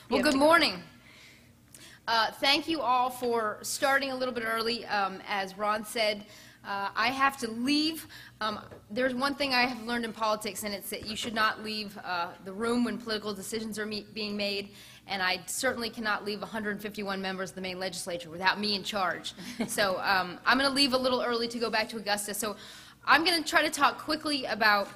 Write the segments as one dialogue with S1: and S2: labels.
S1: Well, good morning. Thank you all for starting a little bit early. As Ron said, I have to leave. There's one thing I have learned in politics, and it's that you should not leave the room when political decisions are being made, and I certainly cannot leave 151 members of the Maine legislature without me in charge. So I'm going to leave a little early to go back to Augusta. So I'm going to try to talk quickly about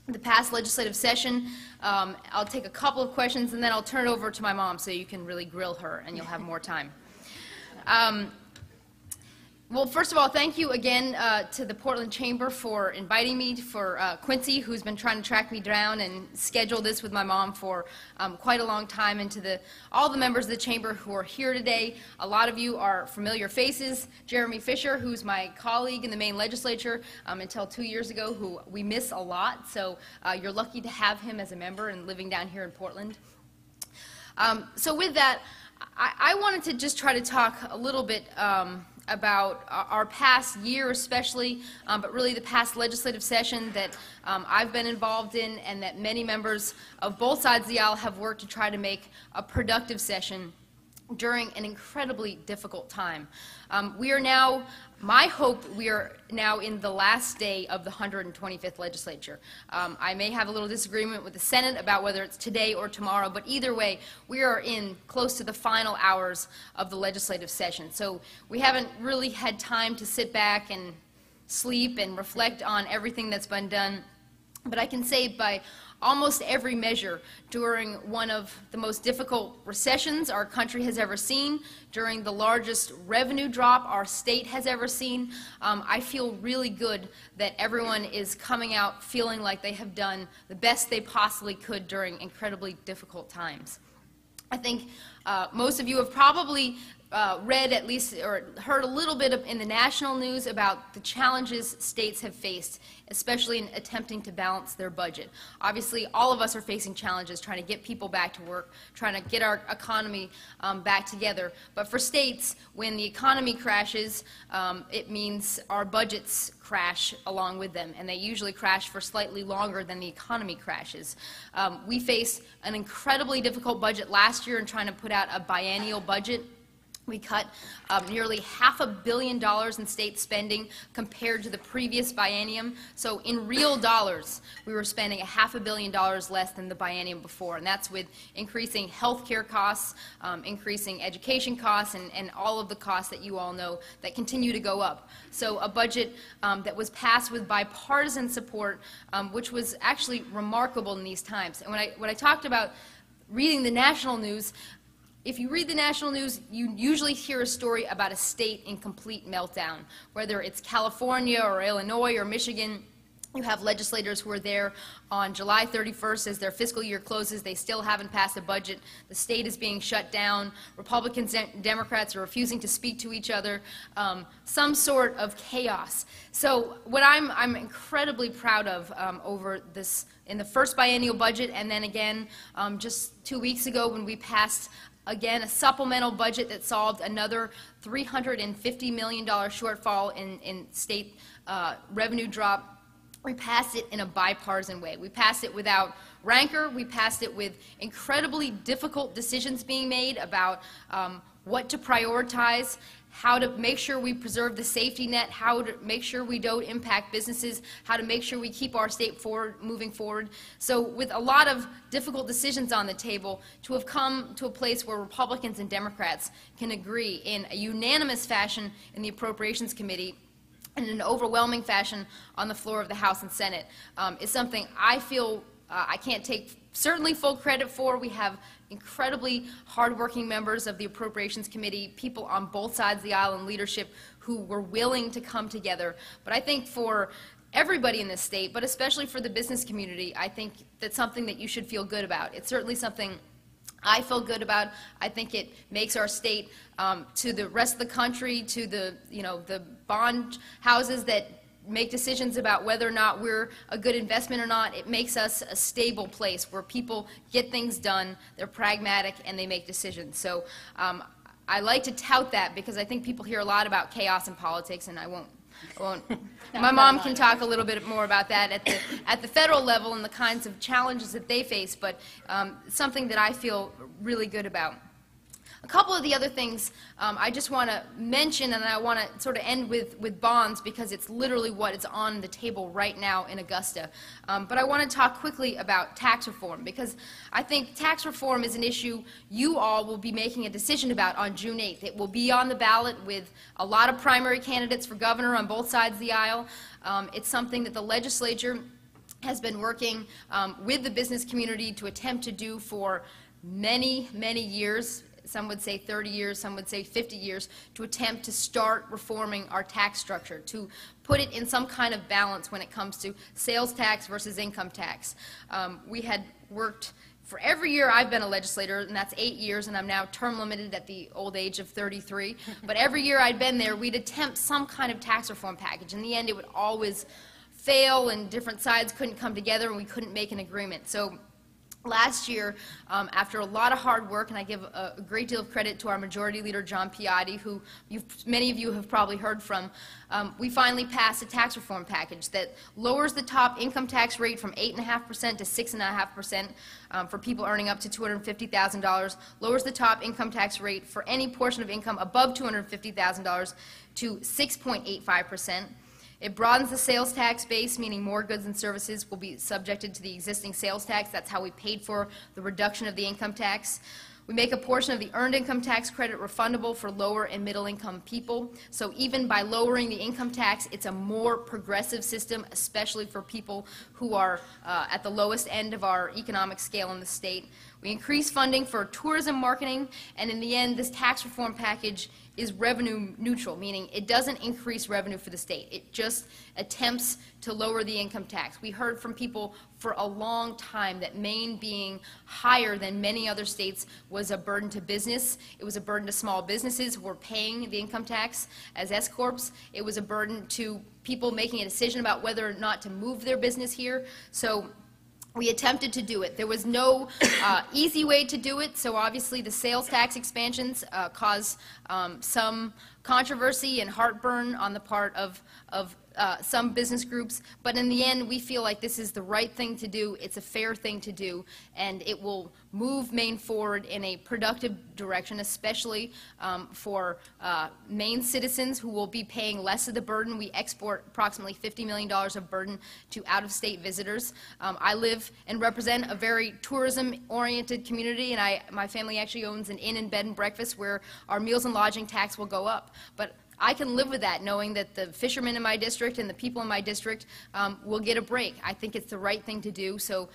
S1: the past legislative session. I'll take a couple of questions, and then I'll turn it over to my mom so you can really grill her, and you'll have more time. Well, first of all, thank you again to the Portland Chamber for inviting me, for Quincy, who's been trying to track me down and schedule this with my mom for quite a long time, and to all the members of the Chamber who are here today. A lot of you are familiar faces. Jeremy Fisher, who's my colleague in the Maine legislature until 2 years ago, who we miss a lot, so you're lucky to have him as a member and living down here in Portland. So with that, I wanted to just try to talk a little bit about our past year especially, but really the past legislative session that I've been involved in, and that many members of both sides of the aisle have worked to try to make a productive session during an incredibly difficult time. My hope, we are now in the last day of the 125th legislature. I may have a little disagreement with the Senate about whether it's today or tomorrow, but either way, we are in close to the final hours of the legislative session. So we haven't really had time to sit back and sleep and reflect on everything that's been done. But I can say by almost every measure, during one of the most difficult recessions our country has ever seen, during the largest revenue drop our state has ever seen, I feel really good that everyone is coming out feeling like they have done the best they possibly could during incredibly difficult times. I think most of you have probably read at least or heard a little bit in the national news about the challenges states have faced, especially in attempting to balance their budget. Obviously, all of us are facing challenges trying to get people back to work, trying to get our economy back together. But for states, when the economy crashes, it means our budgets crash along with them, and they usually crash for slightly longer than the economy crashes. We faced an incredibly difficult budget last year in trying to put out a biennial budget. We cut nearly $500 million in state spending compared to the previous biennium. So in real dollars, we were spending $500 million less than the biennium before. And that's with increasing health care costs, increasing education costs, and all of the costs that you all know that continue to go up. So a budget that was passed with bipartisan support, which was actually remarkable in these times. And when I talked about reading the national news, if you read the national news, you usually hear a story about a state in complete meltdown. Whether it's California or Illinois or Michigan, you have legislators who are there on July 31st as their fiscal year closes. They still haven't passed a budget. The state is being shut down. Republicans and Democrats are refusing to speak to each other. Some sort of chaos. So what I'm incredibly proud of over this in the first biennial budget, and then again just 2 weeks ago when we passed again a supplemental budget that solved another $350 million shortfall in state revenue drop. We passed it in a bipartisan way. We passed it without rancor. We passed it with incredibly difficult decisions being made about what to prioritize, how to make sure we preserve the safety net, how to make sure we don't impact businesses, how to make sure we keep our state moving forward. So with a lot of difficult decisions on the table, to have come to a place where Republicans and Democrats can agree in a unanimous fashion in the Appropriations Committee and in an overwhelming fashion on the floor of the House and Senate is something I feel I can't take certainly full credit for. We have incredibly hardworking members of the Appropriations Committee, people on both sides of the aisle in leadership who were willing to come together. But I think for everybody in this state, but especially for the business community, I think that's something that you should feel good about. It's certainly something I feel good about. I think it makes our state to the rest of the country, to the bond houses that make decisions about whether or not we're a good investment or not. It makes us a stable place where people get things done, they're pragmatic, and they make decisions. So I like to tout that because I think people hear a lot about chaos in politics, and I won't My mom can talk a little bit more about that at the federal level and the kinds of challenges that they face, but something that I feel really good about. A couple of the other things I just want to mention, and I want to sort of end with bonds because it's literally what is on the table right now in Augusta. But I want to talk quickly about tax reform because I think tax reform is an issue you all will be making a decision about on June 8th. It will be on the ballot with a lot of primary candidates for governor on both sides of the aisle. It's something that the legislature has been working with the business community to attempt to do for many, many years. Some would say 30 years, some would say 50 years, to attempt to start reforming our tax structure, to put it in some kind of balance when it comes to sales tax versus income tax. We had worked for every year I've been a legislator, and that's 8 years, and I'm now term limited at the old age of 33. But every year I'd been there, we'd attempt some kind of tax reform package. In the end, it would always fail, and different sides couldn't come together, and we couldn't make an agreement. So last year, after a lot of hard work, and I give a great deal of credit to our Majority Leader, John Piotti, who many of you have probably heard from, we finally passed a tax reform package that lowers the top income tax rate from 8.5% to 6.5% for people earning up to $250,000, lowers the top income tax rate for any portion of income above $250,000 to 6.85%. It broadens the sales tax base, meaning more goods and services will be subjected to the existing sales tax. That's how we paid for the reduction of the income tax. We make a portion of the earned income tax credit refundable for lower and middle income people. So even by lowering the income tax, it's a more progressive system, especially for people who are at the lowest end of our economic scale in the state. We increase funding for tourism marketing, and in the end, this tax reform package is revenue neutral, meaning it doesn't increase revenue for the state. It just attempts to lower the income tax. We heard from people for a long time that Maine being higher than many other states was a burden to business. It was a burden to small businesses who were paying the income tax as S-corps. It was a burden to people making a decision about whether or not to move their business here. So we attempted to do it. There was no easy way to do it, so obviously the sales tax expansions caused some controversy and heartburn on the part of some business groups, but in the end we feel like this is the right thing to do, it's a fair thing to do, and it will move Maine forward in a productive direction, especially for Maine citizens who will be paying less of the burden. We export approximately $50 million of burden to out-of-state visitors. I live and represent a very tourism-oriented community, and my family actually owns an inn and bed and breakfast where our meals and lodging tax will go up. But I can live with that, knowing that the fishermen in my district and the people in my district will get a break. I think it's the right thing to do. So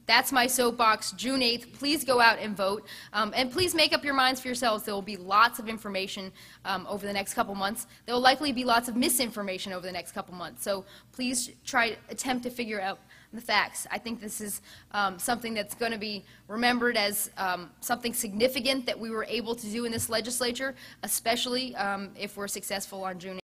S1: that's my soapbox. June 8th, please go out and vote. And please make up your minds for yourselves. There will be lots of information over the next couple months. There will likely be lots of misinformation over the next couple months. So please attempt to figure out the facts. I think this is something that's going to be remembered as something significant that we were able to do in this legislature, especially if we're successful on June 8th.